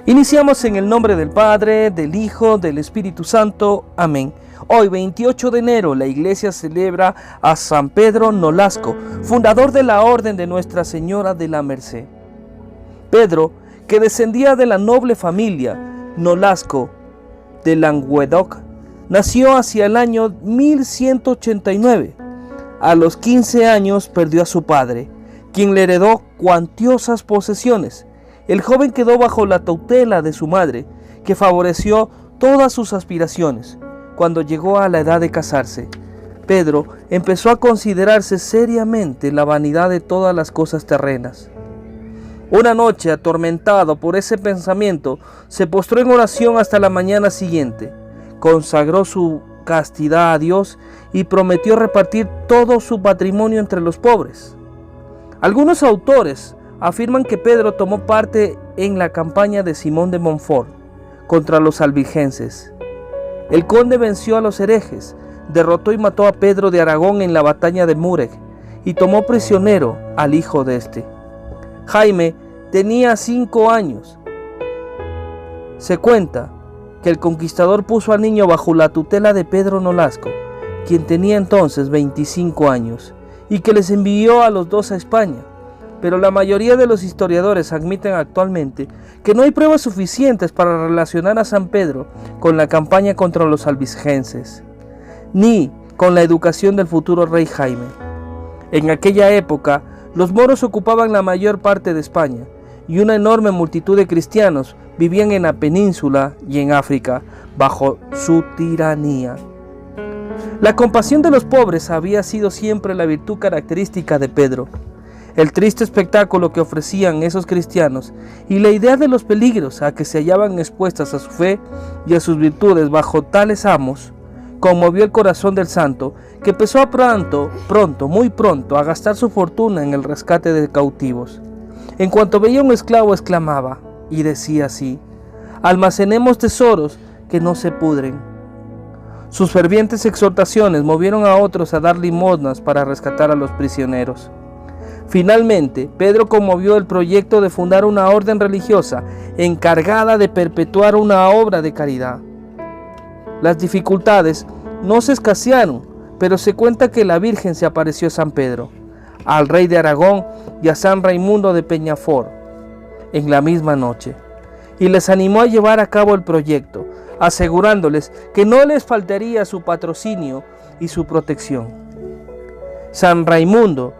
Iniciamos en el nombre del Padre, del Hijo, del Espíritu Santo. Amén. Hoy, 28 de enero, la Iglesia celebra a San Pedro Nolasco, fundador de la Orden de Nuestra Señora de la Merced. Pedro, que descendía de la noble familia Nolasco de Languedoc, nació hacia el año 1189. A los 15 años perdió a su padre, quien le heredó cuantiosas posesiones. El joven quedó bajo la tutela de su madre, que favoreció todas sus aspiraciones. Cuando llegó a la edad de casarse, Pedro empezó a considerarse seriamente la vanidad de todas las cosas terrenas. Una noche, atormentado por ese pensamiento, se postró en oración hasta la mañana siguiente, consagró su castidad a Dios y prometió repartir todo su patrimonio entre los pobres. Algunos autores afirman que Pedro tomó parte en la campaña de Simón de Montfort contra los albigenses. El conde venció a los herejes, derrotó y mató a Pedro de Aragón en la batalla de Múreg y tomó prisionero al hijo de este. Jaime tenía 5 años. Se cuenta que el conquistador puso al niño bajo la tutela de Pedro Nolasco, quien tenía entonces 25 años, y que les envió a los dos a España. Pero la mayoría de los historiadores admiten actualmente que no hay pruebas suficientes para relacionar a San Pedro con la campaña contra los albigenses, ni con la educación del futuro rey Jaime. En aquella época, los moros ocupaban la mayor parte de España, y una enorme multitud de cristianos vivían en la península y en África bajo su tiranía. La compasión de los pobres había sido siempre la virtud característica de Pedro. El triste espectáculo que ofrecían esos cristianos y la idea de los peligros a que se hallaban expuestas a su fe y a sus virtudes bajo tales amos, conmovió el corazón del santo, que empezó muy pronto, a gastar su fortuna en el rescate de cautivos. En cuanto veía un esclavo, exclamaba y decía así: almacenemos tesoros que no se pudren. Sus fervientes exhortaciones movieron a otros a dar limosnas para rescatar a los prisioneros. Finalmente, Pedro conmovió el proyecto de fundar una orden religiosa encargada de perpetuar una obra de caridad. Las dificultades no se escasearon, pero se cuenta que la Virgen se apareció a San Pedro, al rey de Aragón y a San Raimundo de Peñafort en la misma noche, y les animó a llevar a cabo el proyecto, asegurándoles que no les faltaría su patrocinio y su protección. San Raimundo,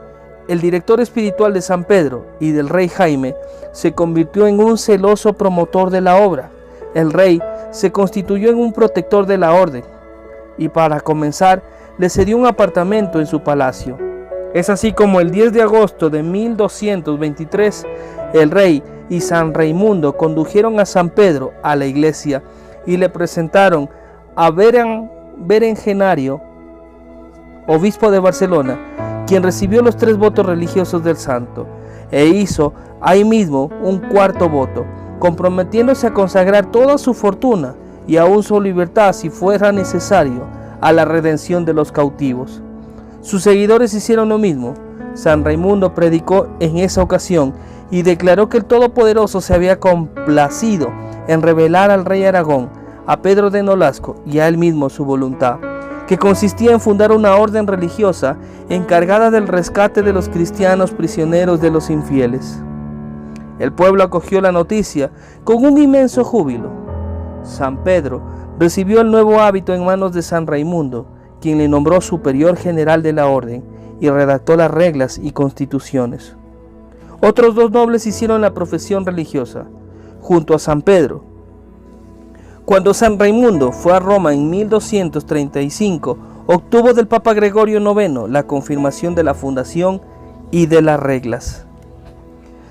el director espiritual de San Pedro y del rey Jaime, se convirtió en un celoso promotor de la obra. El rey se constituyó en un protector de la orden y, para comenzar, le cedió un apartamento en su palacio. Es así como el 10 de agosto de 1223, el rey y San Raimundo condujeron a San Pedro a la iglesia y le presentaron a Berengenario, obispo de Barcelona, quien recibió los 3 votos religiosos del santo, e hizo ahí mismo un 4º voto, comprometiéndose a consagrar toda su fortuna y aún su libertad, si fuera necesario, a la redención de los cautivos. Sus seguidores hicieron lo mismo. San Raimundo predicó en esa ocasión y declaró que el Todopoderoso se había complacido en revelar al rey Aragón, a Pedro de Nolasco y a él mismo su voluntad, que consistía en fundar una orden religiosa encargada del rescate de los cristianos prisioneros de los infieles. El pueblo acogió la noticia con un inmenso júbilo. San Pedro recibió el nuevo hábito en manos de San Raimundo, quien le nombró superior general de la orden y redactó las reglas y constituciones. Otros 2 nobles hicieron la profesión religiosa, junto a San Pedro. Cuando San Raimundo fue a Roma en 1235, obtuvo del Papa Gregorio IX la confirmación de la fundación y de las reglas.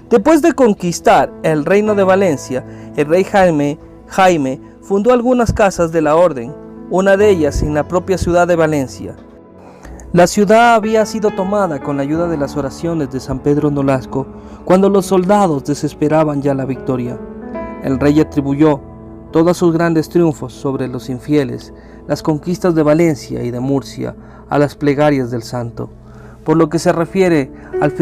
Después de conquistar el reino de Valencia, el rey Jaime fundó algunas casas de la orden, una de ellas en la propia ciudad de Valencia. La ciudad había sido tomada con la ayuda de las oraciones de San Pedro Nolasco, cuando los soldados desesperaban ya la victoria. El rey atribuyó todos sus grandes triunfos sobre los infieles, las conquistas de Valencia y de Murcia, a las plegarias del santo. Por lo que se refiere al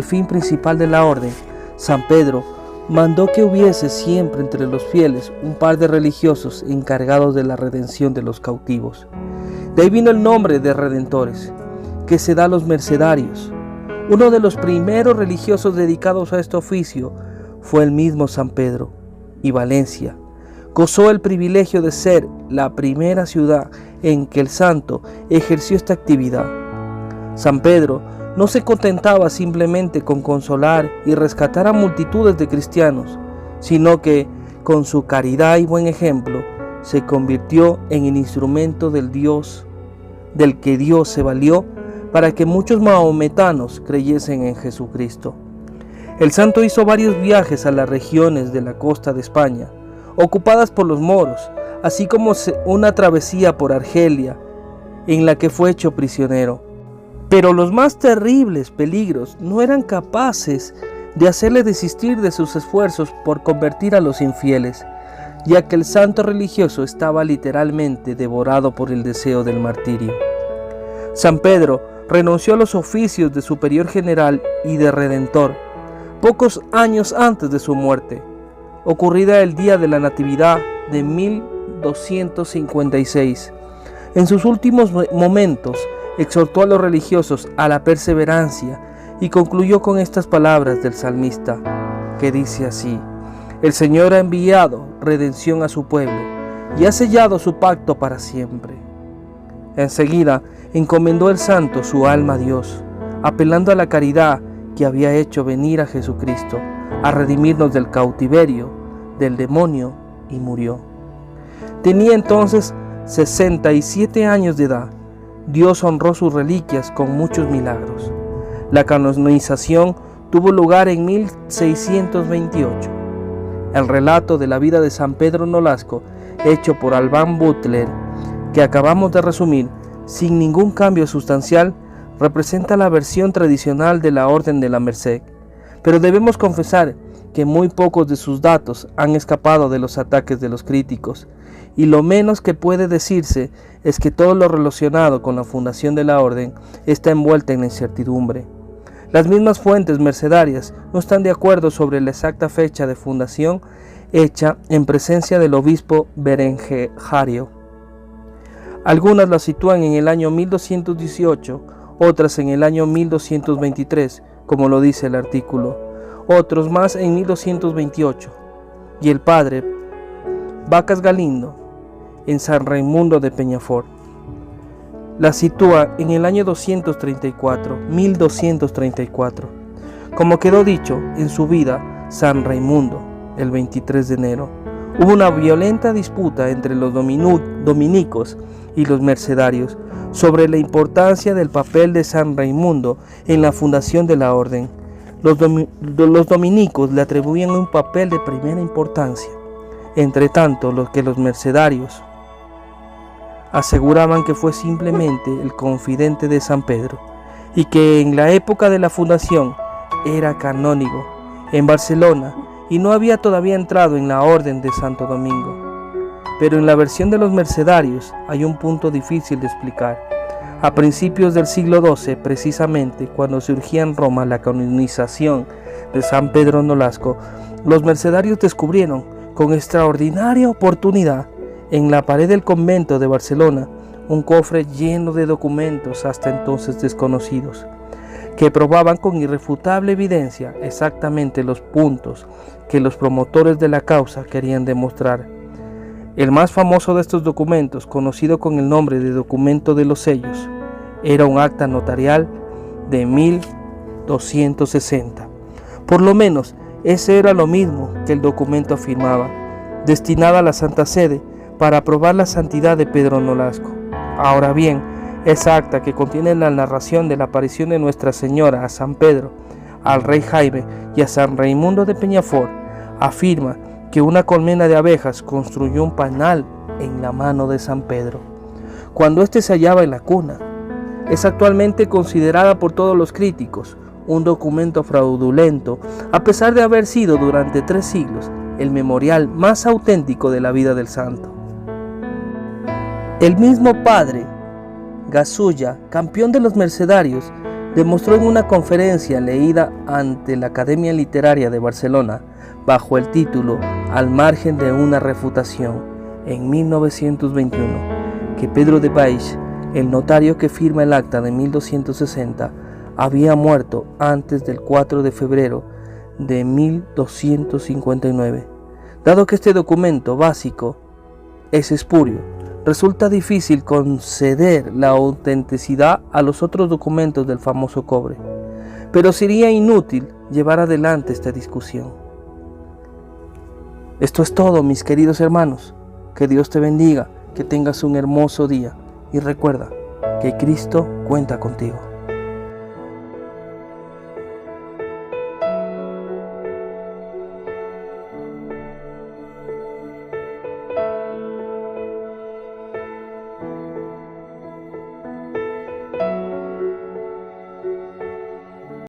fin principal de la orden, San Pedro mandó que hubiese siempre entre los fieles un par de religiosos encargados de la redención de los cautivos. De ahí vino el nombre de redentores, que se da a los mercedarios. Uno de los primeros religiosos dedicados a este oficio fue el mismo San Pedro, y Valencia gozó el privilegio de ser la primera ciudad en que el santo ejerció esta actividad. San Pedro no se contentaba simplemente con consolar y rescatar a multitudes de cristianos, sino que, con su caridad y buen ejemplo, se convirtió en el instrumento del que Dios se valió para que muchos maometanos creyesen en Jesucristo. El santo hizo varios viajes a las regiones de la costa de España, ocupadas por los moros, así como una travesía por Argelia, en la que fue hecho prisionero. Pero los más terribles peligros no eran capaces de hacerle desistir de sus esfuerzos por convertir a los infieles, ya que el santo religioso estaba literalmente devorado por el deseo del martirio. San Pedro renunció a los oficios de superior general y de redentor pocos años antes de su muerte, ocurrida el día de la Natividad de 1256. En sus últimos momentos exhortó a los religiosos a la perseverancia y concluyó con estas palabras del salmista, que dice así: el Señor ha enviado redención a su pueblo y ha sellado su pacto para siempre. Enseguida encomendó el santo su alma a Dios, apelando a la caridad que había hecho venir a Jesucristo a redimirnos del cautiverio del demonio, y murió. Tenía entonces 67 años de edad. Dios honró sus reliquias con muchos milagros. La canonización tuvo lugar en 1628. El relato de la vida de San Pedro Nolasco, hecho por Albán Butler, que acabamos de resumir, sin ningún cambio sustancial, representa la versión tradicional de la Orden de la Merced, pero debemos confesar que muy pocos de sus datos han escapado de los ataques de los críticos, y lo menos que puede decirse es que todo lo relacionado con la fundación de la orden está envuelta en la incertidumbre. Las mismas fuentes mercedarias no están de acuerdo sobre la exacta fecha de fundación hecha en presencia del obispo Berengario. Algunas la sitúan en el año 1218, otras en el año 1223, como lo dice el artículo, otros más en 1228, y el padre Vacas Galindo en San Raimundo de Peñafort la sitúa en el año 1234. Como quedó dicho en su vida San Raimundo, el 23 de enero, hubo una violenta disputa entre los dominicos y los mercedarios sobre la importancia del papel de San Raimundo en la fundación de la orden. Los dominicos le atribuían un papel de primera importancia, entre tanto los mercedarios aseguraban que fue simplemente el confidente de San Pedro y que en la época de la fundación era canónigo en Barcelona y no había todavía entrado en la orden de Santo Domingo. Pero en la versión de los mercedarios hay un punto difícil de explicar. A principios del siglo XII, precisamente cuando surgía en Roma la canonización de San Pedro Nolasco, los mercedarios descubrieron con extraordinaria oportunidad en la pared del convento de Barcelona un cofre lleno de documentos hasta entonces desconocidos, que probaban con irrefutable evidencia exactamente los puntos que los promotores de la causa querían demostrar. El más famoso de estos documentos, conocido con el nombre de Documento de los Sellos, era un acta notarial de 1260. Por lo menos, ese era lo mismo que el documento afirmaba, destinada a la Santa Sede para probar la santidad de Pedro Nolasco. Ahora bien, esa acta, que contiene la narración de la aparición de Nuestra Señora a San Pedro, al rey Jaime y a San Raimundo de Peñafort, afirma que una colmena de abejas construyó un panal en la mano de San Pedro, cuando éste se hallaba en la cuna. Es actualmente considerada por todos los críticos un documento fraudulento, a pesar de haber sido durante 3 siglos el memorial más auténtico de la vida del santo. El mismo padre Gasulla, campeón de los mercedarios, demostró en una conferencia leída ante la Academia Literaria de Barcelona bajo el título Al margen de una refutación en 1921 que Pedro de Baix, el notario que firma el acta de 1260, había muerto antes del 4 de febrero de 1259. Dado que este documento básico es espurio, resulta difícil conceder la autenticidad a los otros documentos del famoso cobre, pero sería inútil llevar adelante esta discusión. Esto es todo, mis queridos hermanos. Que Dios te bendiga, que tengas un hermoso día y recuerda que Cristo cuenta contigo.